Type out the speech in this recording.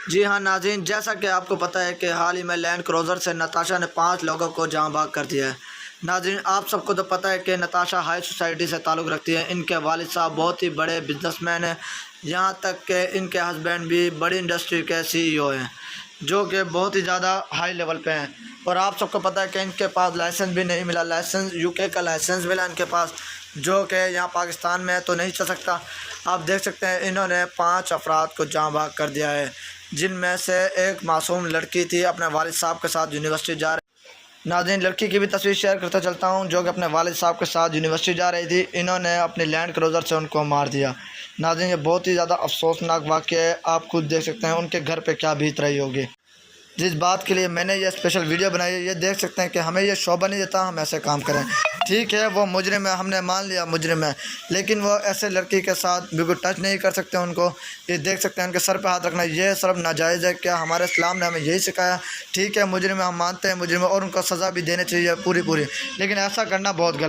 جی ہاں ناظرین، جیسا کہ آپ کو پتہ ہے کہ حال ہی میں لینڈ کروزر سے نتاشا نے 5 لوگوں کو جاں بحق کر دیا ہے۔ ناظرین، آپ سب کو تو پتہ ہے کہ نتاشا ہائی سوسائٹی سے تعلق رکھتی ہے۔ ان کے والد صاحب بہت ہی بڑے بزنس مین ہیں، یہاں تک کہ ان کے ہسبینڈ بھی بڑی انڈسٹری کے CEO ہیں، جو کہ بہت ہی زیادہ ہائی لیول پہ ہیں۔ اور آپ سب کو پتہ ہے کہ ان کے پاس لائسنس بھی نہیں ملا، لائسنس UK کا لائسنس ملا ان کے پاس، جو کہ یہاں پاکستان میں تو نہیں چل سکتا۔ آپ دیکھ سکتے ہیں انہوں نے 5 افراد کو جاں بحق کر دیا ہے، جن میں سے ایک معصوم لڑکی تھی، اپنے والد صاحب کے ساتھ یونیورسٹی جا رہی۔ ناظرین، لڑکی کی بھی تصویر شیئر کرتا چلتا ہوں، جو کہ اپنے والد صاحب کے ساتھ یونیورسٹی جا رہی تھی۔ انہوں نے اپنی لینڈ کروزر سے ان کو مار دیا۔ ناظرین، یہ بہت ہی زیادہ افسوسناک واقعہ ہے، آپ خود دیکھ سکتے ہیں ان کے گھر پہ کیا بیت رہی ہوگی۔ جس بات کے لیے میں نے یہ اسپیشل ویڈیو بنائی ہے، یہ دیکھ سکتے ہیں کہ ہمیں یہ شعبہ نہیں دیتا ہم ایسے کام کریں۔ ٹھیک ہے، وہ مجرم ہے، ہم نے مان لیا مجرم ہے، لیکن وہ ایسے لڑکی کے ساتھ بالکل ٹچ نہیں کر سکتے ان کو۔ یہ دیکھ سکتے ہیں ان کے سر پہ ہاتھ رکھنا، یہ سب ناجائز ہے۔ کیا ہمارے اسلام نے ہمیں یہی سکھایا؟ ٹھیک ہے، مجرم ہے، ہم مانتے ہیں مجرم ہے، اور ان کو سزا بھی دینی چاہیے پوری، لیکن ایسا کرنا بہت غلط ہے۔